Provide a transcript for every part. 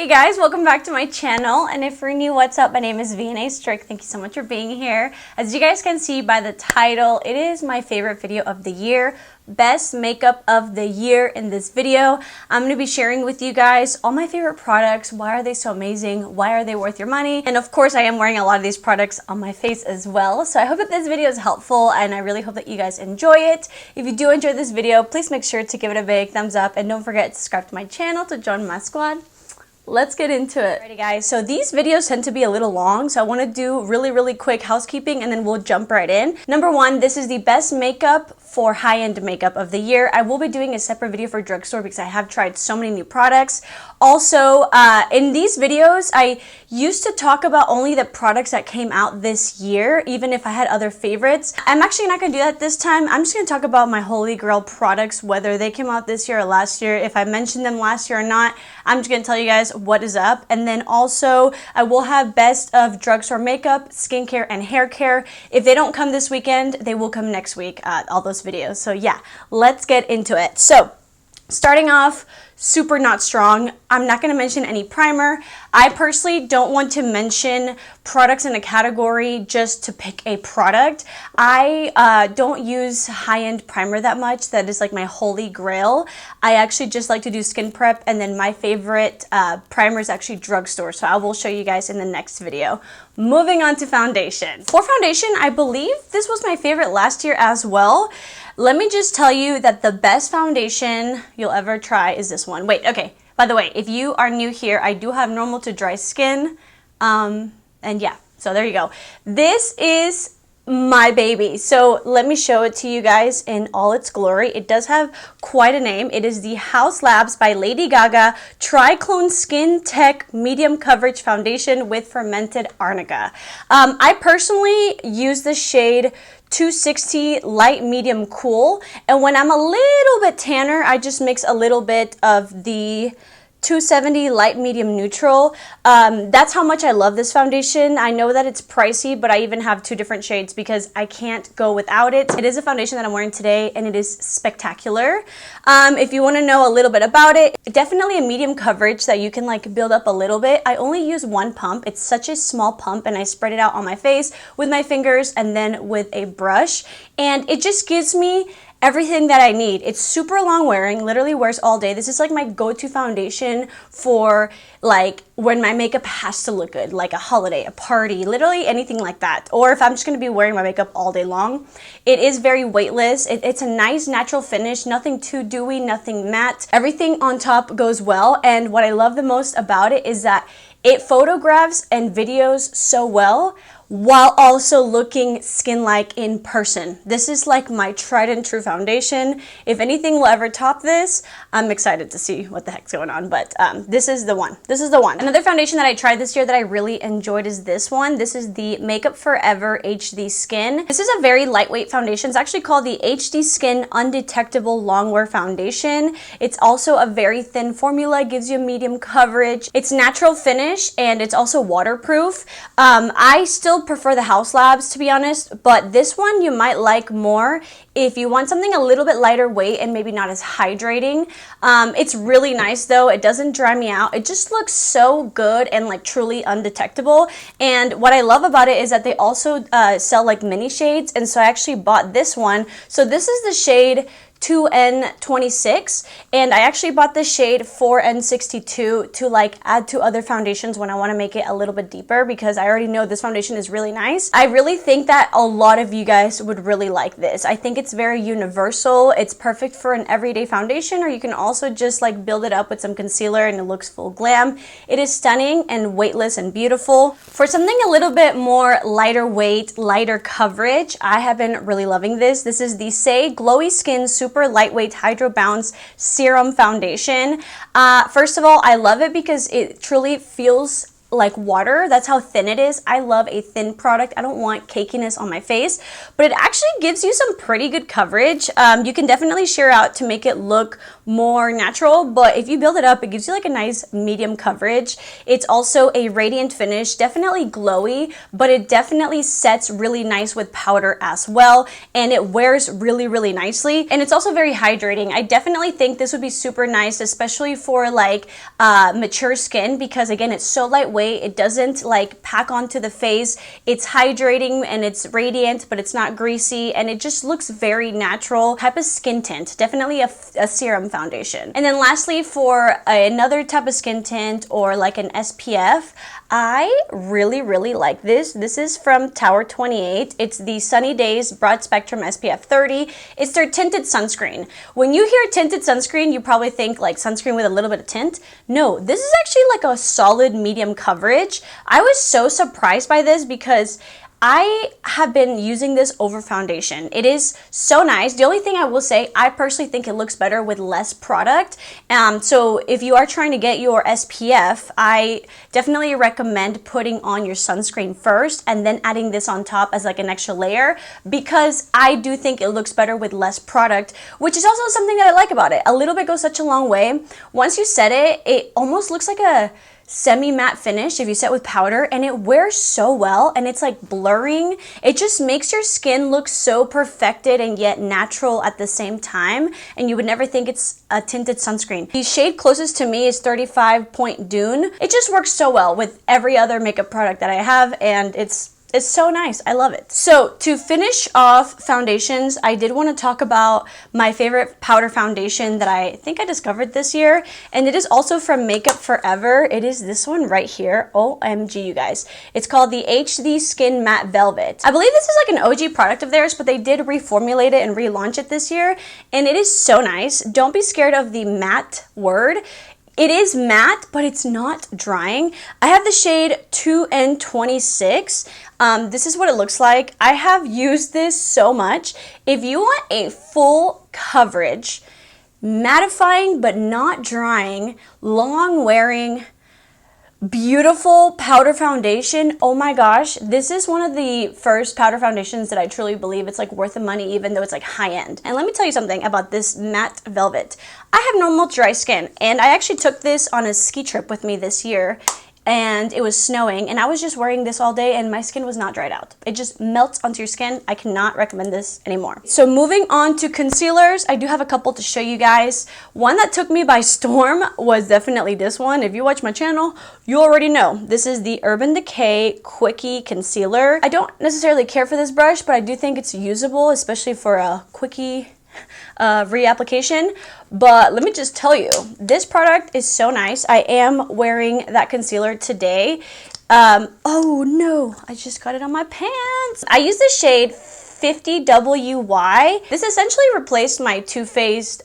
Hey guys, welcome back to my channel, and if you're new, what's up? My name is vianney.strick. Thank you so much for being here. As you guys can see by the title, it is my favorite video of the year, best makeup of the year. In this video, I'm going to be sharing with you guys all my favorite products. Why are they so amazing? Why are they worth your money? And of course, I am wearing a lot of these products on my face as well. So I hope that this video is helpful, and I really hope that you guys enjoy it. If you do enjoy this video, please make sure to give it a big thumbs up, and don't forget to subscribe to my channel to join my squad. Let's get into it. Alrighty guys, so these videos tend to be a little long, so I want to do really quick housekeeping and then we'll jump right in. Number one, this is the best makeup for high-end makeup of the year. I will be doing a separate video for drugstore because I have tried so many new products. Also, in these videos, I used to talk about only the products that came out this year, even if I had other favorites. I'm actually not going to do that this time. I'm just going to talk about my holy grail products, whether they came out this year or last year. If I mentioned them last year or not, I'm just going to tell you guys what is up. And then also, I will have best of drugstore makeup, skincare, and hair care. If they don't come this weekend, they will come next week, all those videos. So yeah, let's get into it. So starting off, super not strong. I'm not going to mention any primer. I personally don't want to mention products in a category just to pick a product. I don't use high-end primer that much. That is like my holy grail. I actually just like to do skin prep, and then my favorite primer is actually drugstore. So I will show you guys in the next video. Moving on to foundation. For foundation, I believe this was my favorite last year as well. Let me just tell you that the best foundation you'll ever try is this one. Wait, okay. By the way, if you are new here, I do have normal to dry skin. And yeah, so there you go. This is my baby. So let me show it to you guys in all its glory. It does have quite a name. It is the Haus Labs by Lady Gaga Triclone Skin Tech Medium Coverage Foundation with Fermented Arnica. I personally use the shade 260 light medium cool, and when I'm a little bit tanner, I just mix a little bit of the 270 light medium neutral. That's how much I love this foundation. I know that it's pricey, but I even have two different shades because I can't go without it. It is a foundation that I'm wearing today, and it is spectacular. If you want to know a little bit about it, definitely a medium coverage that you can like build up a little bit. I only use one pump. It's such a small pump, and I spread it out on my face with my fingers and then with a brush, and it just gives me everything that I need. It's super long wearing, literally wears all day. This is like my go-to foundation for like when my makeup has to look good, like a holiday, a party, literally anything like that. Or if I'm just gonna be wearing my makeup all day long. It is very weightless. It's a nice natural finish, nothing too dewy, nothing matte. Everything on top goes well, and what I love the most about it is that it photographs and videos so well while also looking skin-like in person. This is like my tried and true foundation. If anything will ever top this, I'm excited to see what the heck's going on, but this is the one. This is the one. Another foundation that I tried this year that I really enjoyed is this one. This is the Makeup Forever HD Skin. This is a very lightweight foundation. It's actually called the HD Skin Undetectable Longwear Foundation. It's also a very thin formula, gives you a medium coverage. It's natural finish, and it's also waterproof. I still prefer the Haus Labs, to be honest, but this one you might like more if you want something a little bit lighter weight and maybe not as hydrating. It's really nice though. It doesn't dry me out. It just looks so good and like truly undetectable. And what I love about it is that they also sell like mini shades, and so I actually bought this one. So this is the shade 2N26, and I actually bought this shade 4N62 to like add to other foundations when I want to make it a little bit deeper, because I already know this foundation is really nice. I really think that a lot of you guys would really like this. I think it's very universal. It's perfect for an everyday foundation, or you can also just like build it up with some concealer and it looks full glam. It is stunning and weightless and beautiful. For something a little bit more lighter weight, lighter coverage, I have been really loving this. This is the Say Glowy Skin Super Lightweight Hydro Bounce Serum Foundation. First of all, I love it because it truly feels like water. That's how thin it is. I love a thin product. I don't want cakiness on my face, but it actually gives you some pretty good coverage. You can definitely sheer out to make it look more natural, but if you build it up, it gives you like a nice medium coverage. It's also a radiant finish, definitely glowy, but it definitely sets really nice with powder as well, and it wears really, really nicely, and it's also very hydrating. I definitely think this would be super nice, especially for like mature skin, because again, it's so lightweight, it doesn't like pack onto the face, it's hydrating and it's radiant, but it's not greasy, and it just looks very natural type of skin tint. Definitely a serum foundation. And then lastly, for another type of skin tint or like an SPF, I really, really like this. This is from Tower 28. It's the Sunny Days Broad Spectrum SPF 30. It's their tinted sunscreen. When you hear tinted sunscreen, you probably think like sunscreen with a little bit of tint. No, this is actually like a solid medium coverage. I was so surprised by this because I have been using this over foundation. It is so nice. The only thing I will say, I personally think it looks better with less product. So if you are trying to get your SPF, I definitely recommend putting on your sunscreen first and then adding this on top as like an extra layer, because I do think it looks better with less product, which is also something that I like about it. A little bit goes such a long way. Once you set it, it almost looks like a semi-matte finish if you set with powder, and it wears so well, and it's like blurring. It just makes your skin look so perfected and yet natural at the same time, and you would never think it's a tinted sunscreen. The shade closest to me is 35 Point Dune. It just works so well with every other makeup product that I have, and it's so nice. I love it. So to finish off foundations, I did want to talk about my favorite powder foundation that I think I discovered this year, and it is also from Makeup Forever. It is this one right here. OMG, you guys. It's called the HD Skin Matte Velvet. I believe this is like an OG product of theirs, but they did reformulate it and relaunch it this year, and it is so nice. Don't be scared of the matte word. It is matte, but it's not drying. I have the shade 2N26. This is what it looks like. I have used this so much. If you want a full coverage, mattifying but not drying, long wearing, beautiful powder foundation, oh my gosh, this is one of the first powder foundations that I truly believe it's like worth the money, even though it's like high end. And let me tell you something about this matte velvet. I have normal dry skin, and I actually took this on a ski trip with me this year, and it was snowing, and I was just wearing this all day, and my skin was not dried out. It just melts onto your skin. I cannot recommend this anymore. So moving on to concealers, I do have a couple to show you guys. One that took me by storm was definitely this one. If you watch my channel, you already know. This is the Urban Decay Quickie Concealer. I don't necessarily care for this brush, but I do think it's usable, especially for a quickie reapplication. But let me just tell you, this product is so nice. I am wearing that concealer today. Oh no, I just got it on my pants. I use the shade 50WY. This essentially replaced my Too Faced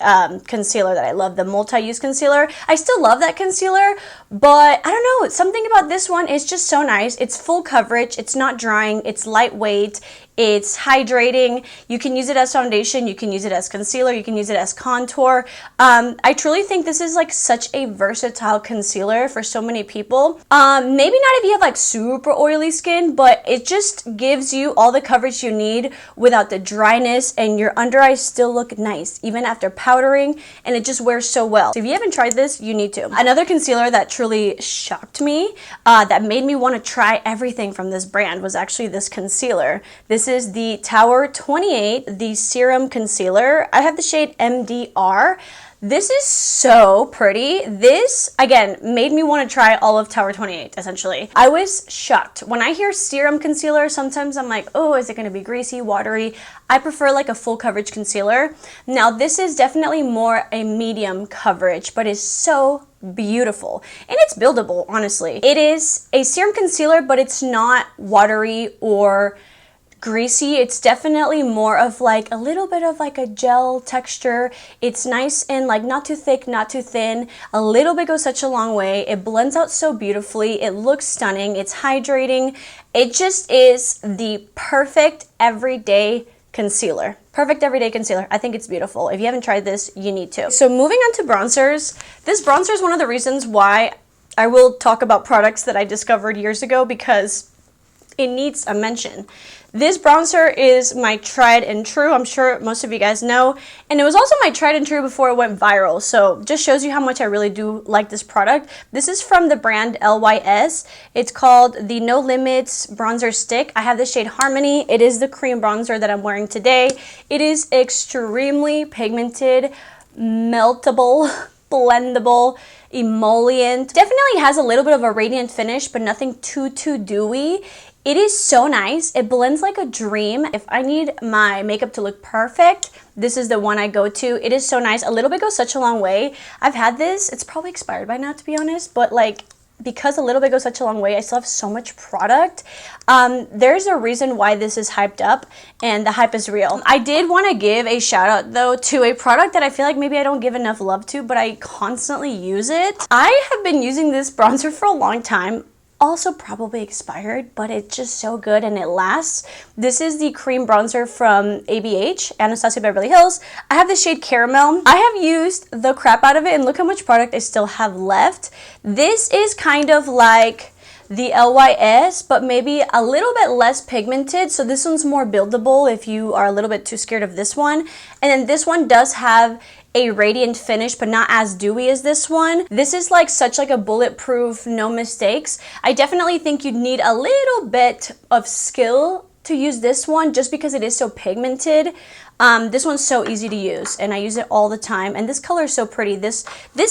concealer that I love, the multi-use concealer. I still love that concealer, but I don't know, something about this one is just so nice. It's full coverage, it's not drying, it's lightweight, it's hydrating. You can use it as foundation, you can use it as concealer, you can use it as contour. I truly think this is like such a versatile concealer for so many people. Maybe not if you have like super oily skin, but it just gives you all the coverage you need without the dryness, and your under eyes still look nice even after powdering, and it just wears so well. So if you haven't tried this, you need to. Another concealer that truly shocked me, that made me want to try everything from this brand, was actually this concealer. This is the Tower 28, the Serum Concealer. I have the shade MDR. This is so pretty. This, again, made me want to try all of Tower 28, essentially. I was shocked. When I hear serum concealer, sometimes I'm like, oh, is it going to be greasy, watery? I prefer like a full coverage concealer. Now, this is definitely more a medium coverage, but is so beautiful. And it's buildable, honestly. It is a serum concealer, but it's not watery or greasy. It's definitely more of like a little bit of like a gel texture. It's nice and like not too thick, not too thin. A little bit goes such a long way. It blends out so beautifully. It looks stunning. It's hydrating. It just is the perfect everyday concealer. Perfect everyday concealer. I think it's beautiful. If you haven't tried this, you need to. So moving on to bronzers. This bronzer is one of the reasons why I will talk about products that I discovered years ago, because it needs a mention. This bronzer is my tried and true. I'm sure most of you guys know. And it was also my tried and true before it went viral. So just shows you how much I really do like this product. This is from the brand LYS. It's called the No Limits Bronzer Stick. I have the shade Harmony. It is the cream bronzer that I'm wearing today. It is extremely pigmented, meltable, blendable, emollient. Definitely has a little bit of a radiant finish, but nothing too dewy. It is so nice. It blends like a dream. If I need my makeup to look perfect, this is the one I go to. It is so nice. A little bit goes such a long way. I've had this. It's probably expired by now, to be honest, but like, because a little bit goes such a long way, I still have so much product. There's a reason why this is hyped up, and the hype is real. I did want to give a shout out though to a product that I feel like maybe I don't give enough love to, but I constantly use it. I have been using this bronzer for a long time. Also probably expired, but it's just so good and it lasts. This is the cream bronzer from ABH, Anastasia Beverly Hills. I have the shade Caramel. I have used the crap out of it, and look how much product I still have left. This is kind of like the LYS, but maybe a little bit less pigmented. So this one's more buildable if you are a little bit too scared of this one. And then this one does have a radiant finish, but not as dewy as this one. This is like such like a bulletproof, no mistakes. I definitely think you'd need a little bit of skill to use this one just because it is so pigmented. This one's so easy to use, and I use it all the time, and this color is so pretty. This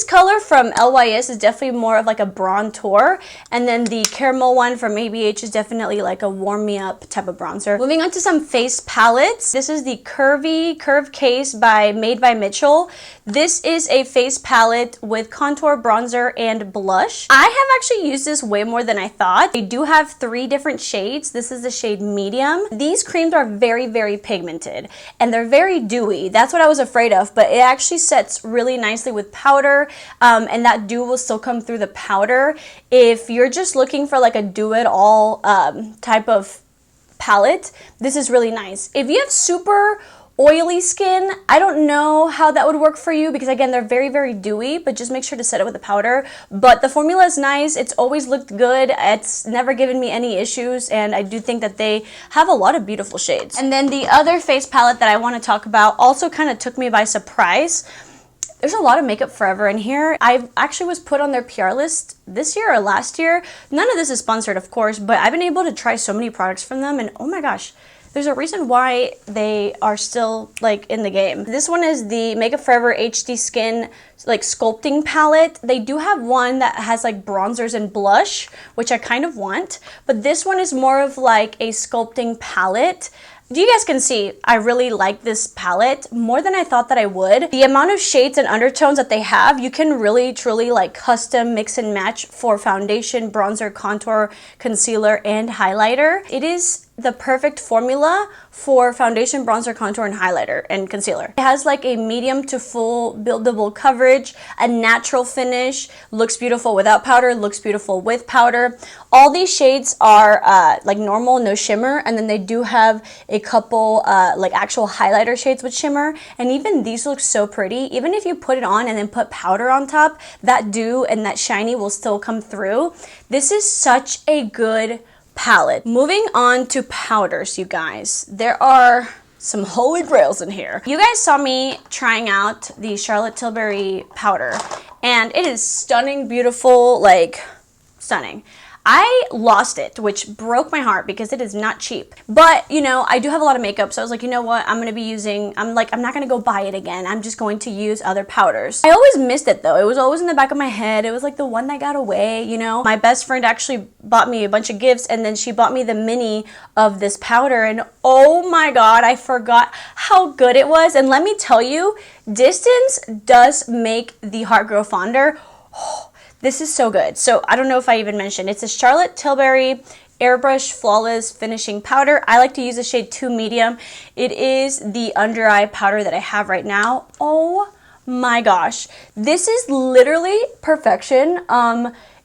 color from LYS is definitely more of like a bronzer, and then the caramel one from ABH is definitely like a warm me up type of bronzer. Moving on to some face palettes. This is the Curve Case by Made by Mitchell. This is a face palette with contour, bronzer, and blush. I have actually used this way more than I thought. They do have 3 different shades. This is the shade Medium. These creams are very pigmented, and they're very dewy. That's what I was afraid of, but it actually sets really nicely with powder, and that dew will still come through the powder. If you're just looking for like a do-it-all type of palette, this is really nice. If you have super oily skin, I don't know how that would work for you because again, they're very dewy, but just make sure to set it with a powder. But the formula is nice. It's always looked good. It's never given me any issues, and I do think that they have a lot of beautiful shades. And then the other face palette that I want to talk about also kind of took me by surprise. There's a lot of Makeup Forever in here. I actually was put on their PR list this year or last year. None of this is sponsored, of course, but I've been able to try so many products from them, and oh my gosh, there's a reason why they are still like in the game. This one is the Makeup Forever HD Skin like sculpting palette. They do have one that has like bronzers and blush, which I kind of want, but this one is more of like a sculpting palette. You guys can see I really like this palette more than I thought that I would. The amount of shades and undertones that they have, you can really truly like custom mix and match for foundation, bronzer, contour, concealer, and highlighter. It is the perfect formula for foundation, bronzer, contour, and highlighter and concealer. It has like a medium to full buildable coverage, a natural finish, looks beautiful without powder, looks beautiful with powder. All these shades are like normal, no shimmer, and then they do have a couple like actual highlighter shades with shimmer, and even these look so pretty. Even if you put it on and then put powder on top, that dew and that shiny will still come through. This is such a good palette. Moving on to powders, you guys. There are some holy grails in here. You guys saw me trying out the Charlotte Tilbury powder, and it is stunning, beautiful, like stunning. I lost it, which broke my heart because it is not cheap. But, you know, I do have a lot of makeup, so I was like, you know what, I'm not gonna go buy it again. I'm just going to use other powders. I always missed it though. It was always in the back of my head. It was like the one that got away, you know. My best friend actually bought me a bunch of gifts, and then she bought me the mini of this powder, and oh my god, I forgot how good it was. And let me tell you, distance does make the heart grow fonder. This is so good. So I don't know if I even mentioned, it's a Charlotte Tilbury Airbrush Flawless Finishing Powder. I like to use the shade 2 Medium. It is the under eye powder that I have right now. Oh my gosh. This is literally perfection.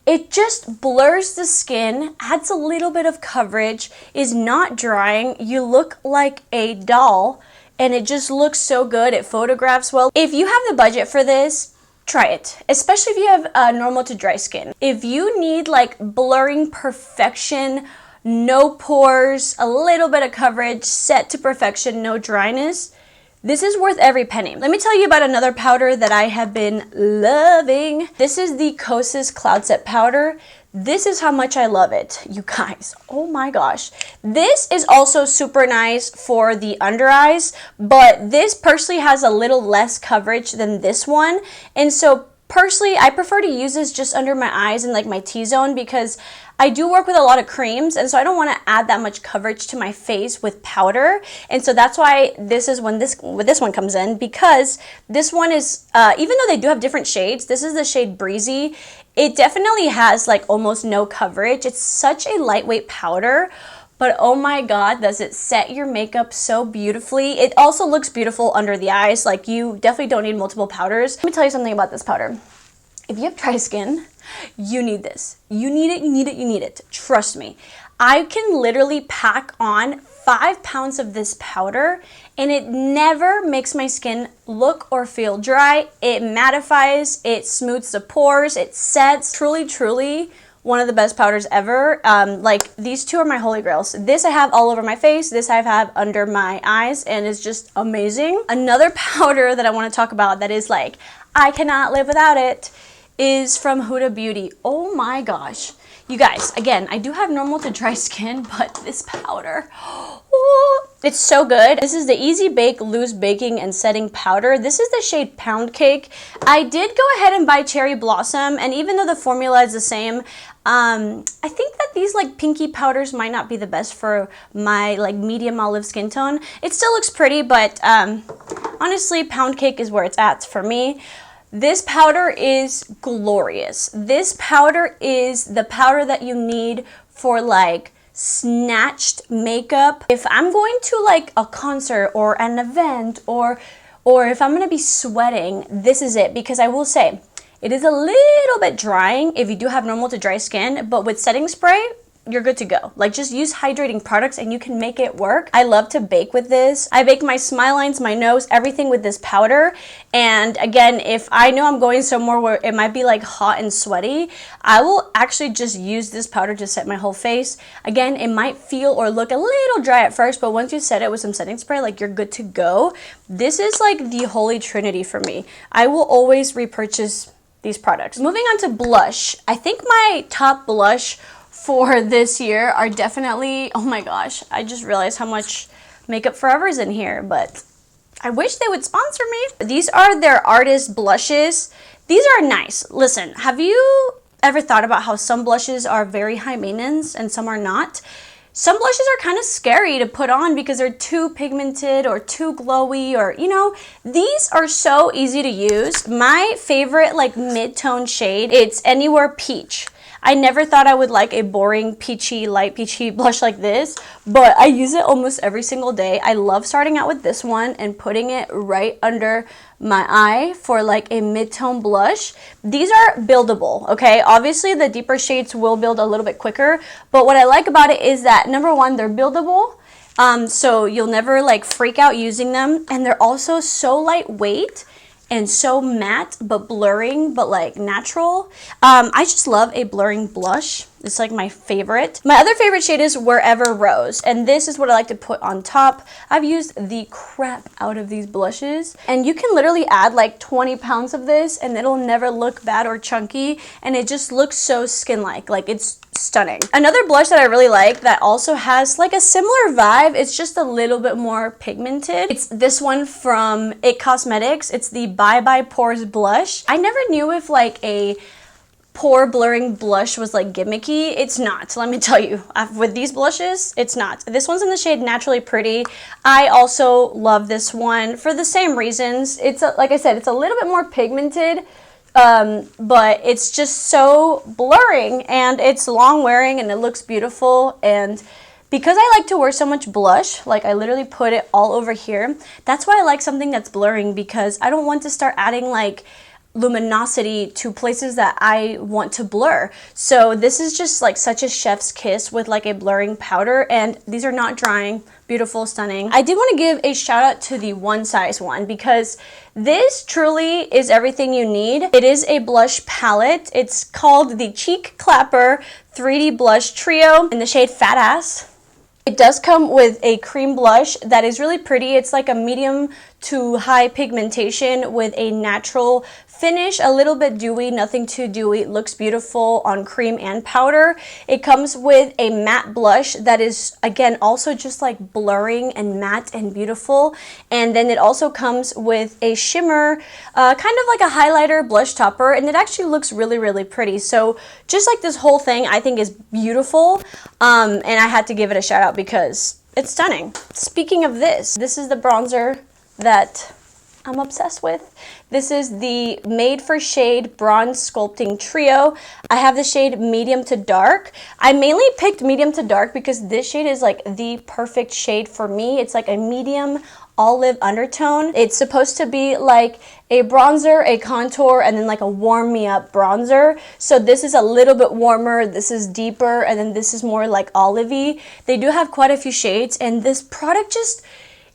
It just blurs the skin, adds a little bit of coverage, is not drying. You look like a doll, and it just looks so good. It photographs well. If you have the budget for this, try it, especially if you have normal to dry skin. If you need like blurring perfection, no pores, a little bit of coverage, set to perfection, no dryness. This is worth every penny. Let me tell you about another powder that I have been loving. This is the Kosas Cloud Set Powder. This is how much I love it, you guys. Oh my gosh. This is also super nice for the under eyes, but this personally has a little less coverage than this one. And so personally, I prefer to use this just under my eyes and like my T-zone because I do work with a lot of creams, and so I don't want to add that much coverage to my face with powder. And so that's why this is when this one comes in, because this one is, even though they do have different shades, this is the shade Breezy. It definitely has like almost no coverage. It's such a lightweight powder, but oh my God, does it set your makeup so beautifully. It also looks beautiful under the eyes. Like, you definitely don't need multiple powders. Let me tell you something about this powder. If you have dry skin, you need this. You need it, you need it, you need it. Trust me. I can literally pack on 5 pounds of this powder and it never makes my skin look or feel dry. It mattifies, it smooths the pores, it sets. Truly, truly one of the best powders ever. Like, these two are my holy grails. This I have all over my face, this I have under my eyes, and it's just amazing. Another powder that I want to talk about that is like, I cannot live without it, is from Huda Beauty. Oh my gosh. You guys, again, I do have normal to dry skin, but this powder, oh, it's so good. This is the Easy Bake Loose Baking and Setting Powder. This is the shade Pound Cake. I did go ahead and buy Cherry Blossom, and even though the formula is the same, I think that these like pinky powders might not be the best for my like medium olive skin tone. It still looks pretty, but honestly, Pound Cake is where it's at for me. This powder is glorious. This powder is the powder that you need for like snatched makeup. If I'm going to like a concert or an event, or if I'm gonna be sweating, this is it. Because I will say, it is a little bit drying if you do have normal to dry skin, but with setting spray, you're good to go. Like, just use hydrating products and you can make it work. I love to bake with this. I bake my smile lines, my nose, everything with this powder. And again, if I know I'm going somewhere where it might be like hot and sweaty, I will actually just use this powder to set my whole face. Again, it might feel or look a little dry at first, but once you set it with some setting spray, like, you're good to go. This is like the holy trinity for me. I will always repurchase these products. Moving on to blush. I think my top blush for this year are definitely, oh my gosh, I just realized how much Makeup Forever is in here, but I wish they would sponsor me. These are their artist blushes. These are nice. Listen, have you ever thought about how some blushes are very high maintenance and some are not? Some blushes are kind of scary to put on because they're too pigmented or too glowy, or, you know, these are so easy to use. My favorite like mid-tone shade, it's Anywhere Peach. I never thought I would like a boring peachy, light peachy blush like this, but I use it almost every single day. I love starting out with this one and putting it right under my eye for like a mid-tone blush. These are buildable, okay? Obviously, the deeper shades will build a little bit quicker, but what I like about it is that, number one, they're buildable, so you'll never like freak out using them, and they're also so lightweight and so matte but blurring but like natural. I just love a blurring blush. It's like my favorite. My other favorite shade is Wherever Rose, and this is what I like to put on top. I've used the crap out of these blushes, and you can literally add like 20 pounds of this and it'll never look bad or chunky, and it just looks so skin-like. Like, it's stunning. Another blush that I really like that also has like a similar vibe, it's just a little bit more pigmented. It's this one from IT Cosmetics. It's the Bye Bye Pores blush. I never knew if like a pore blurring blush was like gimmicky. It's not, let me tell you. With these blushes, it's not. This one's in the shade Naturally Pretty. I also love this one for the same reasons. It's like I said, it's a little bit more pigmented, but it's just so blurring, and it's long wearing and it looks beautiful. And because I like to wear so much blush, like I literally put it all over here, that's why I like something that's blurring, because I don't want to start adding like luminosity to places that I want to blur. So this is just like such a chef's kiss with like a blurring powder, and these are not drying. Beautiful, stunning. I did want to give a shout out to the one size one because this truly is everything you need. It is a blush palette. It's called the Cheek Clapper 3D Blush Trio in the shade Fat Ass. It does come with a cream blush that is really pretty. It's like a medium to high pigmentation with a natural finish, a little bit dewy, nothing too dewy. It looks beautiful on cream and powder. It comes with a matte blush that is, again, also just like blurring and matte and beautiful. And then it also comes with a shimmer, kind of like a highlighter blush topper, and it actually looks really, really pretty. So just like this whole thing, I think is beautiful. And I had to give it a shout out because it's stunning. Speaking of this is the bronzer that I'm obsessed with. This is the Made for Shade Bronze Sculpting Trio. I have the shade medium to dark. I mainly picked medium to dark because this shade is like the perfect shade for me. It's like a medium olive undertone. It's supposed to be like a bronzer, a contour, and then like a warm me up bronzer. So this is a little bit warmer, this is deeper, and then this is more like olivey. They do have quite a few shades, and this product just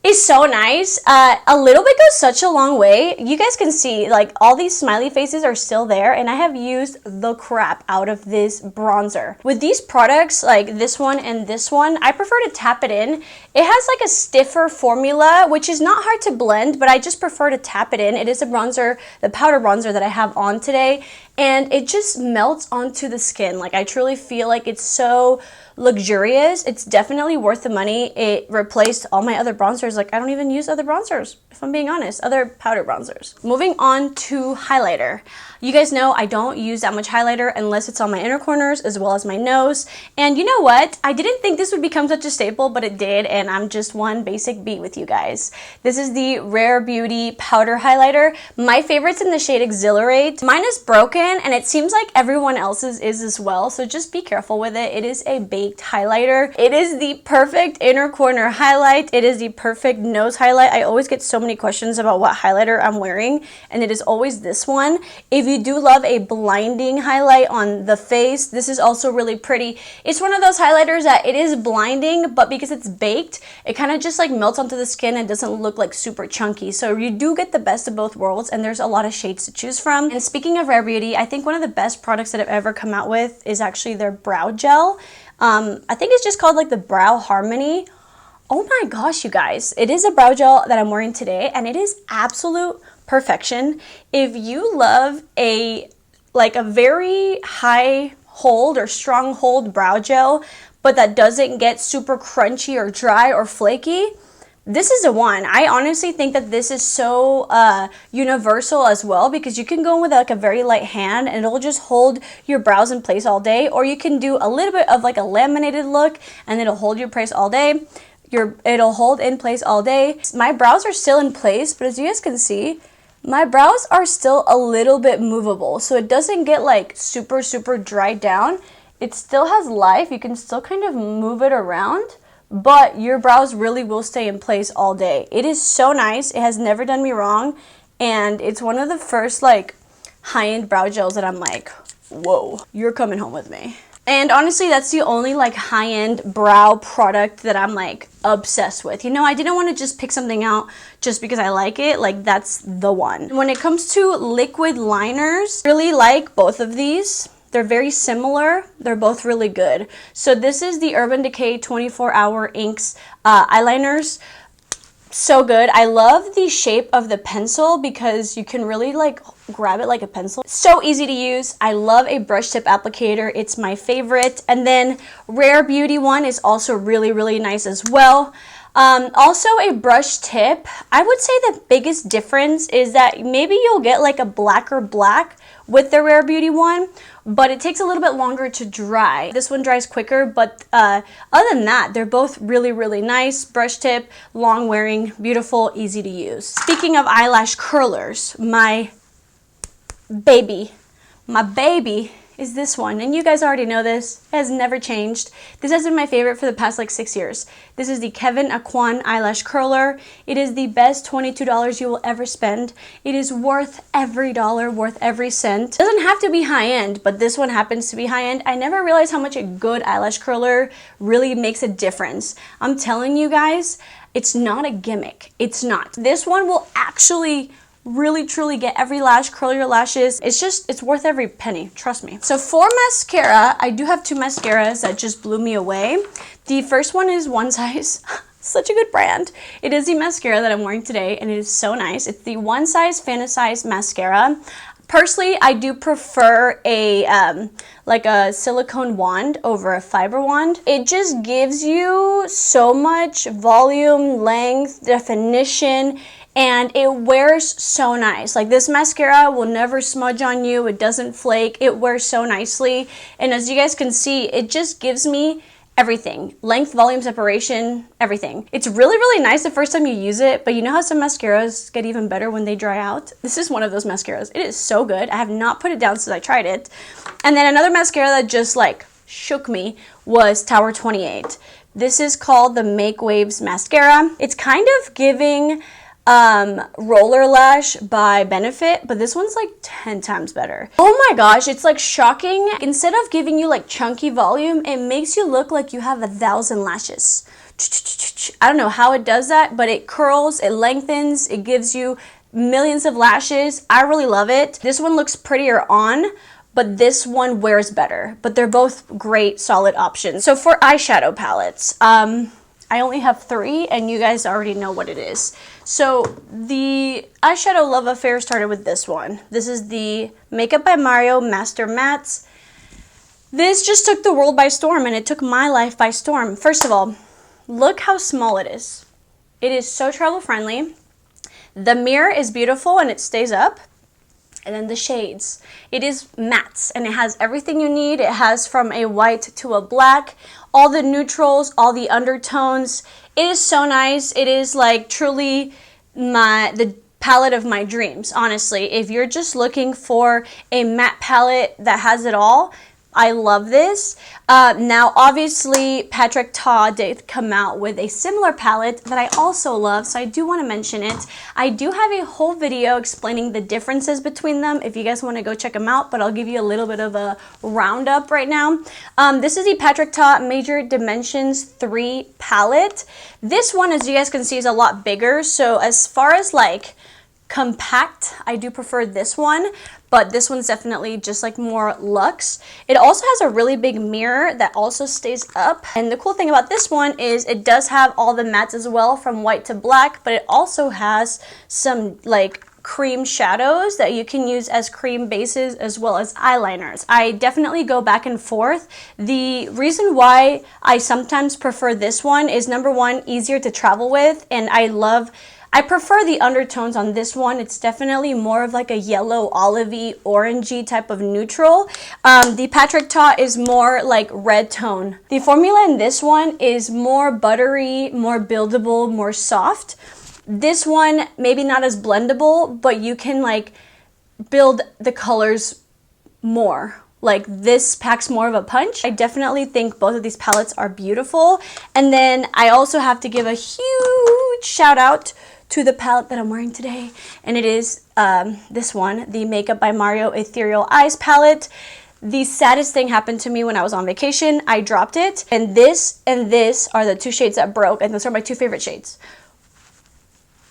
is so nice. A little bit goes such a long way. You guys can see like all these smiley faces are still there, and I have used the crap out of this bronzer. With these products, like this one and this one, I prefer to tap it in. It has like a stiffer formula, which is not hard to blend, but I just prefer to tap it in. It is a bronzer, the powder bronzer that I have on today, and it just melts onto the skin. Like I truly feel like it's so luxurious. It's definitely worth the money. It replaced all my other bronzers. Like I don't even use other bronzers, if I'm being honest, other powder bronzers. Moving on to highlighter. You guys know I don't use that much highlighter unless it's on my inner corners as well as my nose. And you know what? I didn't think this would become such a staple, but it did, and I'm just one basic beat with you guys. This is the Rare Beauty Powder Highlighter. My favorite's in the shade Exhilarate. Mine is broken, and it seems like everyone else's is as well, so just be careful with it. It is a baked highlighter. It is the perfect inner corner highlight. It is the perfect nose highlight. I always get so many questions about what highlighter I'm wearing, and it is always this one. If you do love a blinding highlight on the face, this is also really pretty. It's one of those highlighters that it is blinding, but because it's baked, it kind of just like melts onto the skin and doesn't look like super chunky. So you do get the best of both worlds, and there's a lot of shades to choose from. And speaking of Rare Beauty, I think one of the best products that I've ever come out with is actually their brow gel. I think it's just called like the Brow Harmony. Oh my gosh, you guys, it is a brow gel that I'm wearing today, and it is absolute perfection. If you love a very high hold or strong hold brow gel, but that doesn't get super crunchy or dry or flaky, this is the one. I honestly think that this is so universal as well, because you can go in with like a very light hand and it'll just hold your brows in place all day, or you can do a little bit of like a laminated look and it'll hold your place all day. It'll hold in place all day. My brows are still in place, but as you guys can see, my brows are still a little bit movable, so it doesn't get like super dried down. It still has life. You can still kind of move it around, but your brows really will stay in place all day. It is so nice. It has never done me wrong, and it's one of the first like high-end brow gels that I'm like, whoa, you're coming home with me. And honestly, that's the only like high-end brow product that I'm like obsessed with. You know, I didn't want to just pick something out just because I like it. Like that's the one. When it comes to liquid liners, really like both of these. They're very similar. They're both really good. So this is the Urban Decay 24-Hour Inks eyeliners. So good. I love the shape of the pencil because you can really like grab it like a pencil. So easy to use. I love a brush tip applicator. It's my favorite. And then Rare Beauty one is also really nice as well. Also a brush tip. I would say the biggest difference is that maybe you'll get like a blacker black with the Rare Beauty one, but it takes a little bit longer to dry. This one dries quicker, but other than that, they're both really nice. Brush tip, long wearing, beautiful, easy to use. Speaking of eyelash curlers, my baby is this one, and you guys already know this. It has never changed. This has been my favorite for the past like 6 years. This is the Kevin Aquan eyelash curler. It is the best $22 you will ever spend. It is worth every dollar, worth every cent. It doesn't have to be high-end, but this one happens to be high-end. I never realized how much a good eyelash curler really makes a difference. I'm telling you guys, it's not a gimmick. It's not. This one will actually really truly get every lash, curl your lashes. It's worth every penny, trust me. So for mascara, I do have 2 mascaras that just blew me away. The first one is One Size. Such a good brand. It is the mascara that I'm wearing today, and it is so nice. It's the One Size Fantasize mascara. Personally, I do prefer a like a silicone wand over a fiber wand. It just gives you so much volume, length, definition, and it wears so nice. Like, this mascara will never smudge on you. It doesn't flake. It wears so nicely. And as you guys can see, it just gives me everything. Length, volume, separation, everything. It's really, really nice the first time you use it, but you know how some mascaras get even better when they dry out? This is one of those mascaras. It is so good. I have not put it down since I tried it. And then another mascara that just like shook me was Tower 28. This is called the Make Waves mascara. It's kind of giving Roller Lash by Benefit, but this one's like 10 times better. Oh my gosh, it's like shocking. Instead of giving you like chunky volume, it makes you look like you have 1,000 lashes. I don't know how it does that, but it curls, it lengthens, it gives you millions of lashes. I really love it. This one looks prettier on, but this one wears better. But they're both great, solid options. So for eyeshadow palettes, I only have 3, and you guys already know what it is. So the eyeshadow love affair started with this one. This is the Makeup by Mario Master Mattes. This just took the world by storm, and it took my life by storm. First of all, look how small it is. It is so travel friendly. The mirror is beautiful and it stays up. And then the shades. It is mattes, and it has everything you need. It has from a white to a black, all the neutrals, all the undertones. It is so nice. It is like truly the palette of my dreams, honestly. If you're just looking for a matte palette that has it all, I love this. Now, obviously, Patrick Ta did come out with a similar palette that I also love, so I do want to mention it. I do have a whole video explaining the differences between them if you guys want to go check them out, but I'll give you a little bit of a roundup right now. This is the Patrick Ta Major Dimensions 3 palette. This one, as you guys can see, is a lot bigger, so as far as like compact, I do prefer this one, but this one's definitely just like more luxe. It also has a really big mirror that also stays up, and the cool thing about this one is it does have all the mattes as well, from white to black, but it also has some like cream shadows that you can use as cream bases as well as eyeliners. I definitely go back and forth. The reason why I sometimes prefer this one is, number one, easier to travel with, and I prefer the undertones on this one. It's definitely more of like a yellow, olivey, orangey type of neutral. The Patrick Ta is more like red tone. The formula in this one is more buttery, more buildable, more soft. This one, maybe not as blendable, but you can like build the colors more. Like, this packs more of a punch. I definitely think both of these palettes are beautiful. And then I also have to give a huge shout out to the palette that I'm wearing today, and it is this one, the Makeup by Mario Ethereal Eyes palette. The saddest thing happened to me when I was on vacation. I dropped it, and this are the 2 shades that broke, and those are my 2 favorite shades.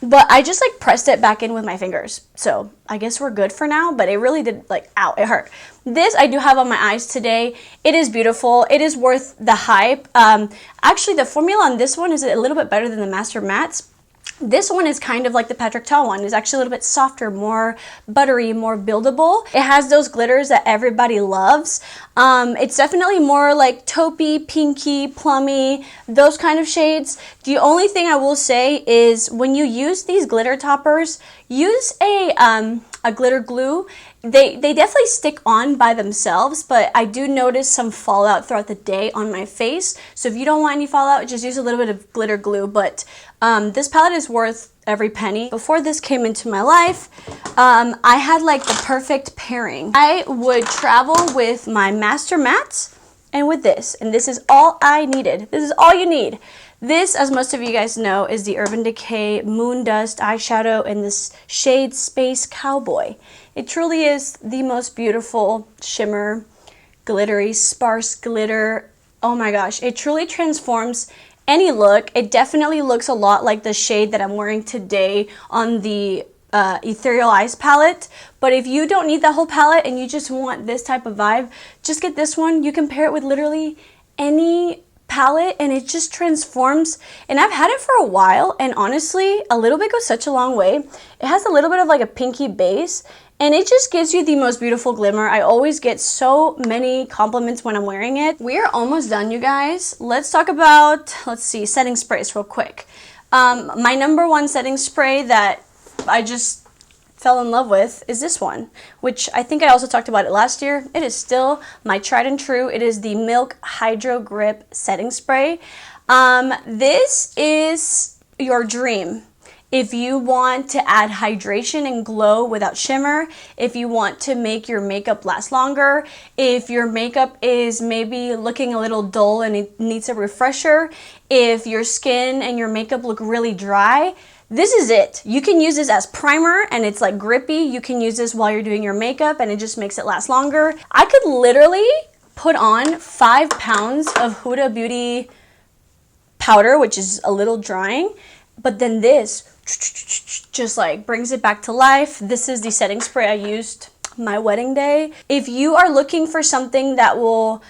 But I just like pressed it back in with my fingers, so I guess we're good for now, but it really did, like, ow, it hurt. This I do have on my eyes today. It is beautiful. It is worth the hype. Actually, the formula on this one is a little bit better than the Master Mattes. This one is kind of like the Patrick Ta one. It's actually a little bit softer, more buttery, more buildable. It has those glitters that everybody loves. It's definitely more like taupey, pinky, plummy, those kind of shades. The only thing I will say is when you use these glitter toppers, use a glitter glue. they definitely stick on by themselves, but I do notice some fallout throughout the day on my face. So if you don't want any fallout, just use a little bit of glitter glue. But this palette is worth every penny. Before this came into my life, I had like the perfect pairing. I would travel with my Master Mattes and with this, and this is all I needed. This is all you need. This, as most of you guys know, is the Urban Decay Moon Dust eyeshadow in this shade Space Cowboy. It truly is the most beautiful shimmer, glittery, sparse glitter. Oh my gosh, it truly transforms any look. It definitely looks a lot like the shade that I'm wearing today on the Ethereal Eyes palette. But if you don't need that whole palette and you just want this type of vibe, just get this one. You can pair it with literally any palette and it just transforms. And I've had it for a while, and honestly, a little bit goes such a long way. It has a little bit of like a pinky base, and it just gives you the most beautiful glimmer. I always get so many compliments when I'm wearing it. We're almost done, you guys. Let's talk about, let's see, setting sprays real quick. My number one setting spray that I just fell in love with is this one, which I think I also talked about it last year. It is still my tried and true. It is the Milk Hydro Grip Setting Spray. This is your dream. If you want to add hydration and glow without shimmer, if you want to make your makeup last longer, if your makeup is maybe looking a little dull and it needs a refresher, if your skin and your makeup look really dry, this is it. You can use this as primer and it's like grippy. You can use this while you're doing your makeup and it just makes it last longer. I could literally put on 5 pounds of Huda Beauty powder, which is a little drying, but then this just like brings it back to life. This is the setting spray I used my wedding day. If you are looking for something that will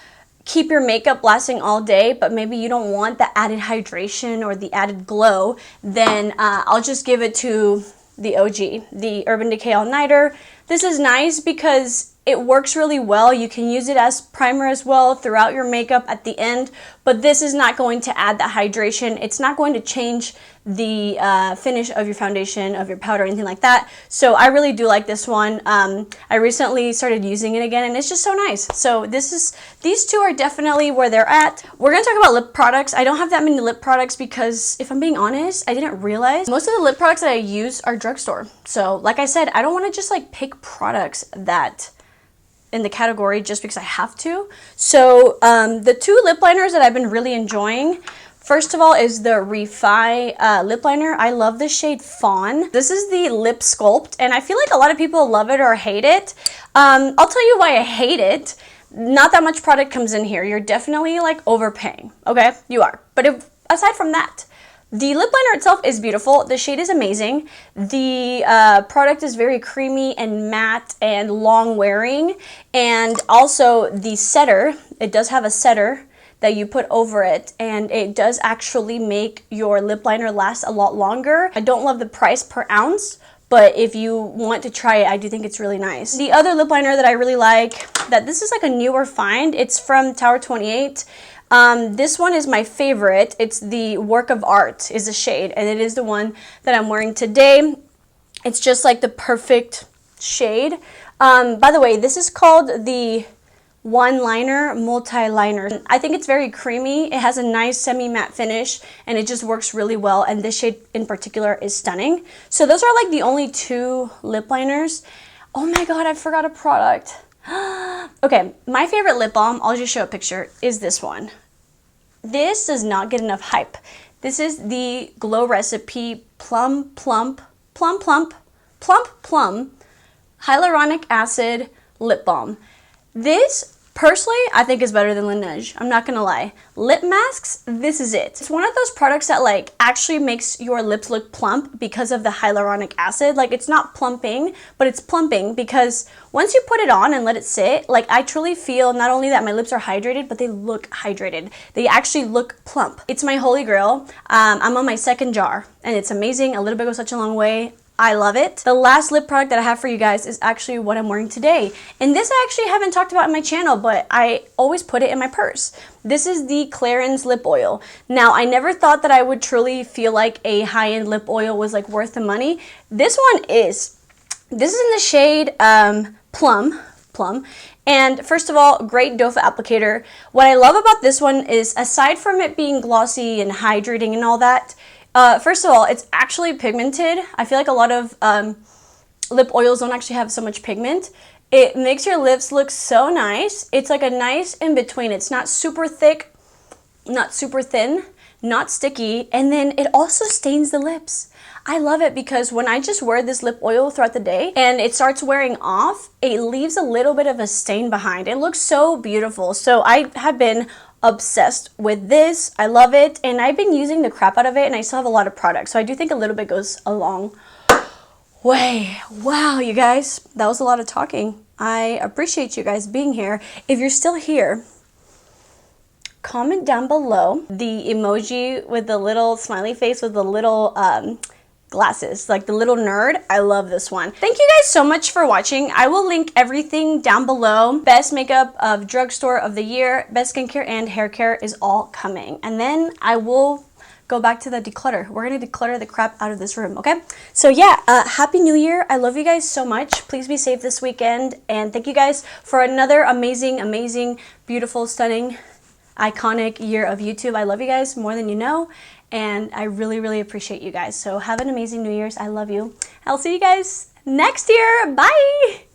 keep your makeup lasting all day, but maybe you don't want the added hydration or the added glow, then I'll just give it to the OG, the Urban Decay All Nighter. This is nice because it works really well. You can use it as primer as well throughout your makeup at the end, but this is not going to add that hydration. It's not going to change the finish of your foundation, of your powder, anything like that. So I really do like this one. I recently started using it again and it's just so nice. So these two are definitely where they're at. We're gonna talk about lip products. I don't have that many lip products because if I'm being honest, I didn't realize most of the lip products that I use are drugstore. So like I said, I don't wanna just like pick products that in the category just because I have to. So the two lip liners that I've been really enjoying, first of all, is the Refi lip liner. I love the shade Fawn. This is the Lip Sculpt, and I feel like a lot of people love it or hate it. I'll tell you why I hate it. Not that much product comes in here. You're definitely like overpaying, okay? You are. But aside from that, the lip liner itself is beautiful. The shade is amazing. The product is very creamy and matte and long wearing. And also the setter, it does have a setter that you put over it, and it does actually make your lip liner last a lot longer. I don't love the price per ounce, but if you want to try it, I do think it's really nice. The other lip liner that I really like, that this is like a newer find, it's from Tower 28. This one is my favorite. It's the Work of Art is the shade, and it is the one that I'm wearing today. It's just like the perfect shade. By the way, this is called the One Liner Multi-Liner. I think it's very creamy. It has a nice semi-matte finish, and it just works really well, and this shade in particular is stunning. So those are like the only two lip liners. Oh my god, I forgot a product. Okay, my favorite lip balm, I'll just show a picture, is this one. This does not get enough hype. This is the Glow Recipe Plum Plump Hyaluronic Acid Lip Balm. This, personally, I think is better than Laneige. I'm not gonna lie. Lip masks, this is it. It's one of those products that like actually makes your lips look plump because of the hyaluronic acid. Like it's not plumping, but it's plumping because once you put it on and let it sit, like I truly feel not only that my lips are hydrated, but they look hydrated. They actually look plump. It's my holy grail. I'm on my second jar and it's amazing. A little bit goes such a long way. I love it. The last lip product that I have for you guys is actually what I'm wearing today. And this I actually haven't talked about in my channel, but I always put it in my purse. This is the Clarins lip oil. Now, I never thought that I would truly feel like a high-end lip oil was like worth the money. This one is. This is in the shade Plum. And first of all, great doe foot applicator. What I love about this one is, aside from it being glossy and hydrating and all that, first of all, it's actually pigmented. I feel like a lot of lip oils don't actually have so much pigment. It makes your lips look so nice. It's like a nice in between. It's not super thick, not super thin, not sticky, and then it also stains the lips. I love it because when I just wear this lip oil throughout the day and it starts wearing off, it leaves a little bit of a stain behind. It looks so beautiful. So I have been obsessed with this. I love it, and I've been using the crap out of it, and I still have a lot of products. So I do think a little bit goes a long way. Wow, you guys, that was a lot of talking. I appreciate you guys being here. If you're still here, comment down below the emoji with the little smiley face with the little glasses, like the little nerd. I love this one. Thank you guys so much for watching. I will link everything down below. Best makeup of drugstore of the year, best skincare and hair care is all coming. And then I will go back to the declutter. We're gonna declutter the crap out of this room, okay? So yeah, Happy New Year. I love you guys so much. Please be safe this weekend. And thank you guys for another amazing, beautiful, stunning, iconic year of YouTube. I love you guys more than you know. And I really appreciate you guys. So have an amazing New Year's. I love you. I'll see you guys next year. Bye.